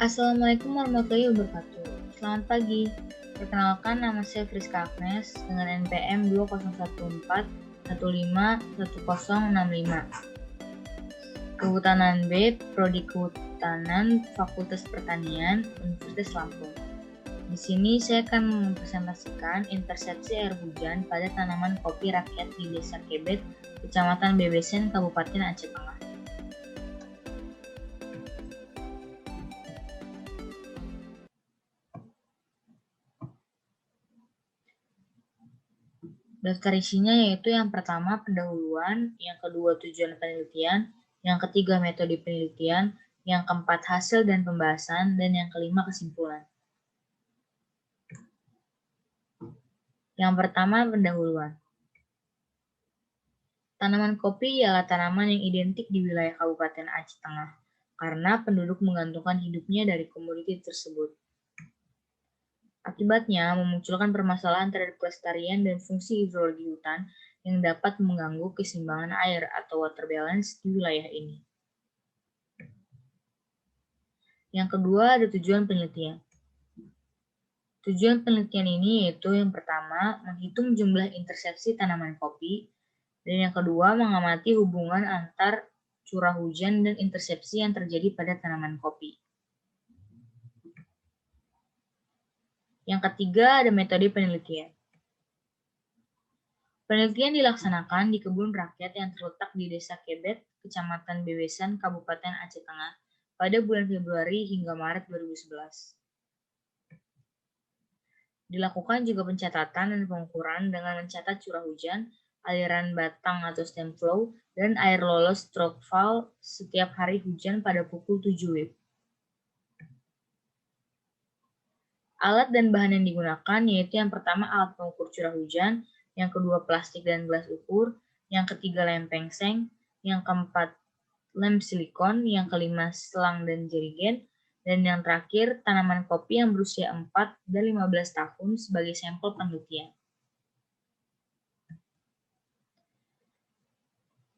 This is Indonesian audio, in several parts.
Assalamualaikum warahmatullahi wabarakatuh. Selamat pagi. Perkenalkan, nama saya Friska Agnes dengan NPM 2014151065. Kehutanan B, Prodi Kehutanan, Fakultas Pertanian, Universitas Lampung. Di sini saya akan mempresentasikan intersepsi air hujan pada tanaman kopi rakyat di Desa Kebet, Kecamatan Bebesen, Kabupaten Aceh Tengah. Daftar isinya yaitu yang pertama pendahuluan, yang kedua tujuan penelitian, yang ketiga metode penelitian, yang keempat hasil dan pembahasan, dan yang kelima kesimpulan. Yang pertama pendahuluan. Tanaman kopi ialah tanaman yang identik di wilayah Kabupaten Aceh Tengah, karena penduduk menggantungkan hidupnya dari komoditi tersebut. Akibatnya, memunculkan permasalahan terhadap kelestarian dan fungsi hidrologi hutan yang dapat mengganggu keseimbangan air atau water balance di wilayah ini. Yang kedua, ada tujuan penelitian. Tujuan penelitian ini yaitu yang pertama, menghitung jumlah intersepsi tanaman kopi, dan yang kedua, mengamati hubungan antar curah hujan dan intersepsi yang terjadi pada tanaman kopi. Yang ketiga, ada metode penelitian. Penelitian dilaksanakan di kebun rakyat yang terletak di Desa Kebet, Kecamatan Bebesan, Kabupaten Aceh Tengah, pada bulan Februari hingga Maret 2011. Dilakukan juga pencatatan dan pengukuran dengan mencatat curah hujan, aliran batang atau stem flow, dan air lolos stroke fall setiap hari hujan pada pukul 7 WIB. Alat dan bahan yang digunakan yaitu yang pertama alat pengukur curah hujan, yang kedua plastik dan gelas ukur, yang ketiga lem pengseng, yang keempat lem silikon, yang kelima selang dan jerigen, dan yang terakhir tanaman kopi yang berusia 4 dan 15 tahun sebagai sampel penelitian.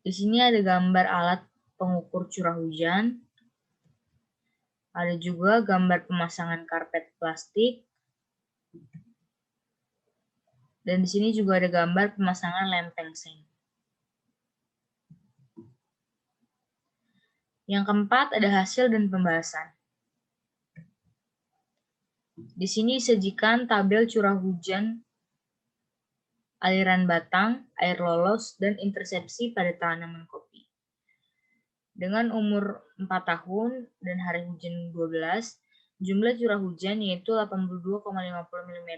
Di sini ada gambar alat pengukur curah hujan, ada juga gambar pemasangan karpet plastik, dan di sini juga ada gambar pemasangan lem pengseng. Yang keempat ada hasil dan pembahasan. Di sini disajikan tabel curah hujan, aliran batang, air lolos, dan intersepsi pada tanaman kopi. Dengan umur 4 tahun dan hari hujan 12, jumlah curah hujan yaitu 82,50 mm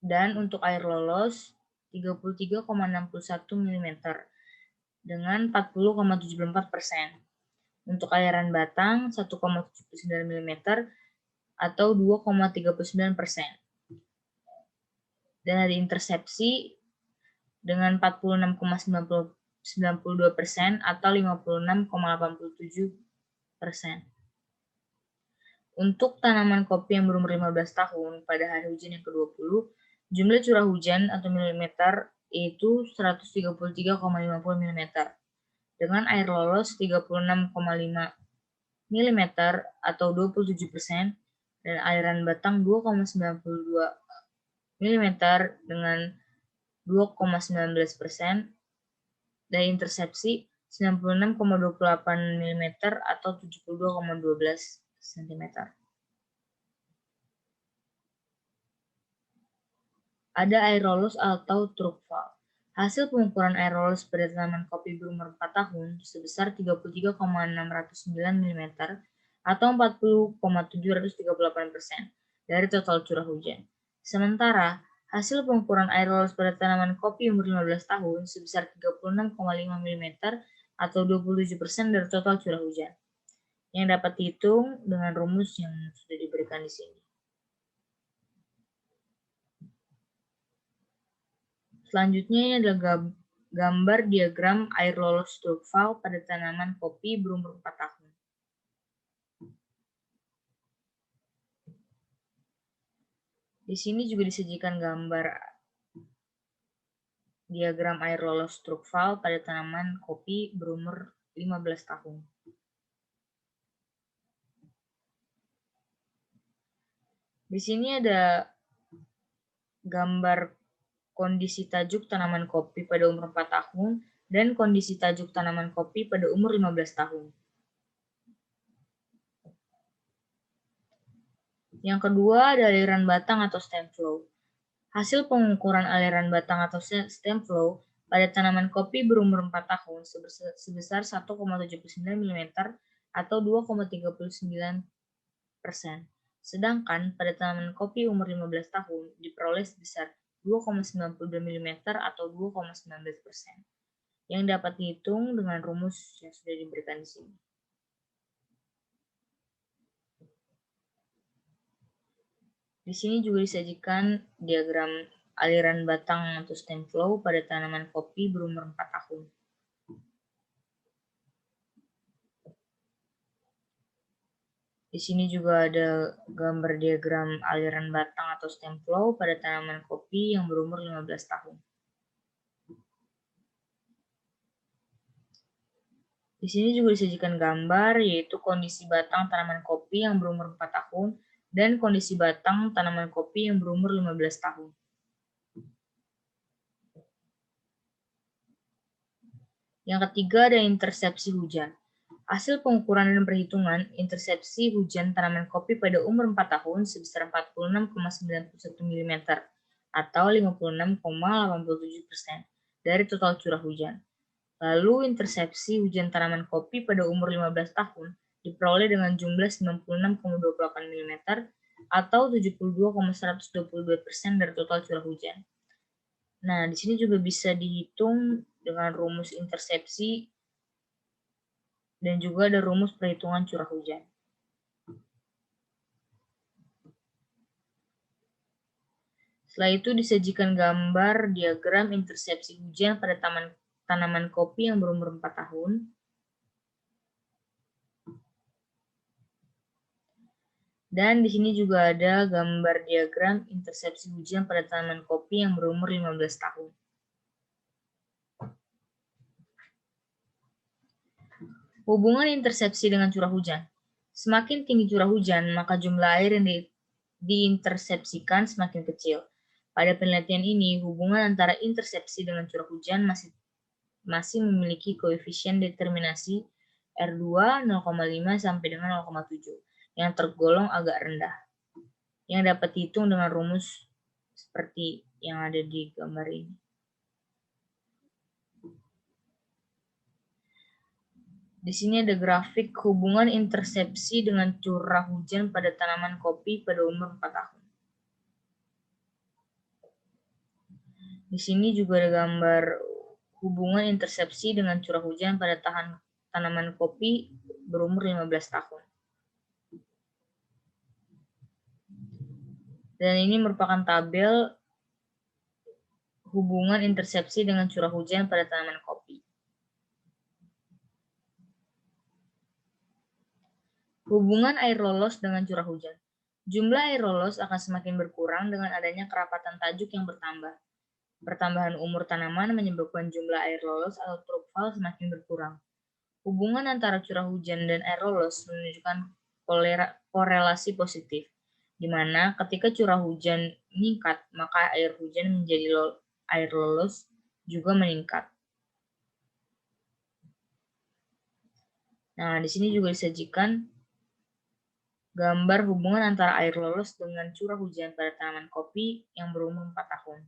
dan untuk air lolos 33,61 mm dengan 40,74%. Untuk aliran batang 1,79 mm atau 2,39%. Dan ada intersepsi dengan 46,92% atau 56,87%. Untuk tanaman kopi yang berumur 15 tahun pada hari hujan yang ke-20, jumlah curah hujan atau milimeter yaitu 133,50 mm dengan air lolos 36,5 mm atau 27% dan aliran batang 2,92 mm dengan 2,19% dan intersepsi 96,28 mm atau 72,12 cm. Ada air lolos atau true fall. Hasil pengukuran air lolos pada tanaman kopi berumur 4 tahun sebesar 33,609 mm atau 40,738% dari total curah hujan. Sementara, hasil pengukuran air lolos pada tanaman kopi umur 15 tahun sebesar 36,5 mm atau 27% dari total curah hujan, yang dapat dihitung dengan rumus yang sudah diberikan di sini. Selanjutnya ini adalah gambar diagram air lolos stroke fall pada tanaman kopi berumur 4 tahun. Di sini juga disajikan gambar diagram air lolos stroke fall pada tanaman kopi berumur 15 tahun. Di sini ada gambar kondisi tajuk tanaman kopi pada umur 4 tahun dan kondisi tajuk tanaman kopi pada umur 15 tahun. Yang kedua ada aliran batang atau stem flow. Hasil pengukuran aliran batang atau stem flow pada tanaman kopi berumur 4 tahun sebesar 1,79 mm atau 2,39%. Sedangkan pada tanaman kopi umur 15 tahun diperoleh sebesar 2,92 mm atau 2,19%, yang dapat dihitung dengan rumus yang sudah diberikan di sini. Di sini juga disajikan diagram aliran batang atau stem flow pada tanaman kopi berumur 4 tahun. Di sini juga ada gambar diagram aliran batang atau stem flow pada tanaman kopi yang berumur 15 tahun. Di sini juga disajikan gambar yaitu kondisi batang tanaman kopi yang berumur 4 tahun dan kondisi batang tanaman kopi yang berumur 15 tahun. Yang ketiga ada intersepsi hujan. Hasil pengukuran dan perhitungan intersepsi hujan tanaman kopi pada umur 4 tahun sebesar 46,91 mm atau 56,87% dari total curah hujan. Lalu intersepsi hujan tanaman kopi pada umur 15 tahun diperoleh dengan jumlah 96,28 mm atau 72,122% dari total curah hujan. Nah, di sini juga bisa dihitung dengan rumus intersepsi dan juga ada rumus perhitungan curah hujan. Setelah itu disajikan gambar diagram intersepsi hujan pada tanaman kopi yang berumur 4 tahun. Dan di sini juga ada gambar diagram intersepsi hujan pada tanaman kopi yang berumur 15 tahun. Hubungan intersepsi dengan curah hujan. Semakin tinggi curah hujan, maka jumlah air yang diintersepsikan semakin kecil. Pada penelitian ini, hubungan antara intersepsi dengan curah hujan masih memiliki koefisien determinasi R2 0,5 sampai dengan 0,7 yang tergolong agak rendah, yang dapat dihitung dengan rumus seperti yang ada di gambar ini. Di sini ada grafik hubungan intersepsi dengan curah hujan pada tanaman kopi pada umur 4 tahun. Di sini juga ada gambar hubungan intersepsi dengan curah hujan pada tanaman kopi berumur 15 tahun. Dan ini merupakan tabel hubungan intersepsi dengan curah hujan pada tanaman kopi. Hubungan air lolos dengan curah hujan. Jumlah air lolos akan semakin berkurang dengan adanya kerapatan tajuk yang bertambah. Pertambahan umur tanaman menyebabkan jumlah air lolos atau tropfal semakin berkurang. Hubungan antara curah hujan dan air lolos menunjukkan korelasi positif, di mana ketika curah hujan meningkat, maka air hujan menjadi air lolos juga meningkat. Nah, di sini juga disajikan gambar hubungan antara air lolos dengan curah hujan pada tanaman kopi yang berumur 4 tahun.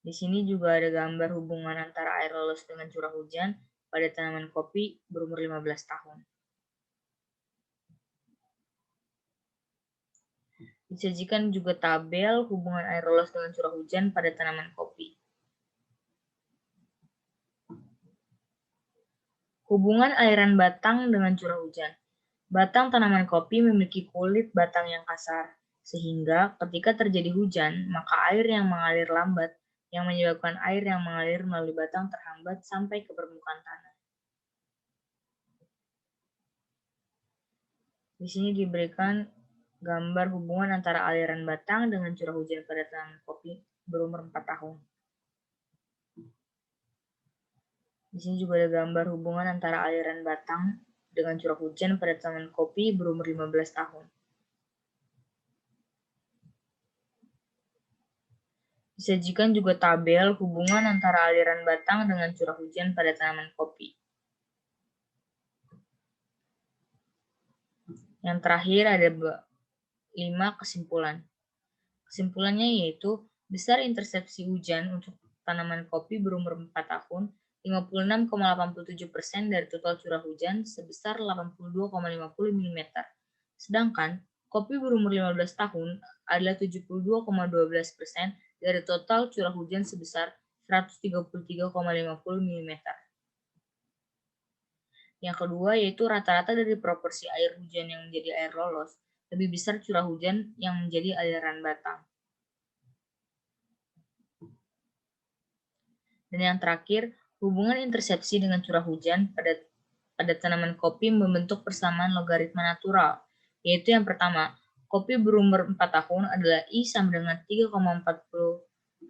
Di sini juga ada gambar hubungan antara air lolos dengan curah hujan pada tanaman kopi berumur 15 tahun. Disajikan juga tabel hubungan air lolos dengan curah hujan pada tanaman kopi. Hubungan aliran batang dengan curah hujan. Batang tanaman kopi memiliki kulit batang yang kasar, sehingga ketika terjadi hujan, maka air yang mengalir lambat yang menyebabkan air yang mengalir melalui batang terhambat sampai ke permukaan tanah. Di sini diberikan gambar hubungan antara aliran batang dengan curah hujan pada tanaman kopi berumur 4 tahun. Di sini juga ada gambar hubungan antara aliran batang dengan curah hujan pada tanaman kopi berumur 15 tahun. Disajikan juga tabel hubungan antara aliran batang dengan curah hujan pada tanaman kopi. Yang terakhir ada 5 kesimpulan. Kesimpulannya yaitu besar intersepsi hujan untuk tanaman kopi berumur 4 tahun 56,87% dari total curah hujan sebesar 82,50 mm. Sedangkan kopi berumur 15 tahun adalah 72,12% dari total curah hujan sebesar 133,50 mm. Yang kedua yaitu rata-rata dari proporsi air hujan yang menjadi air lolos, lebih besar curah hujan yang menjadi aliran batang. Dan yang terakhir, hubungan intersepsi dengan curah hujan pada tanaman kopi membentuk persamaan logaritma natural, yaitu yang pertama, kopi berumur 4 tahun adalah I sama dengan 3,440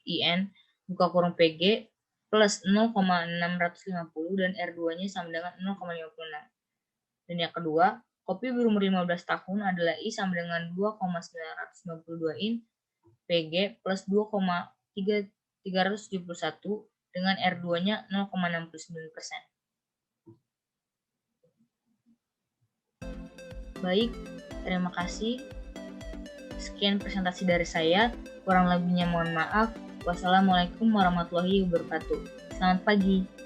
IN buka kurung PG plus 0,650 dan R2-nya sama dengan 0,56. Dan yang kedua, kopi berumur 15 tahun adalah I sama dengan 2,992 IN PG plus 2,371 dengan R2-nya 0,69%. Baik, terima kasih. Sekian presentasi dari saya. Kurang lebihnya mohon maaf. Wassalamualaikum warahmatullahi wabarakatuh. Selamat pagi.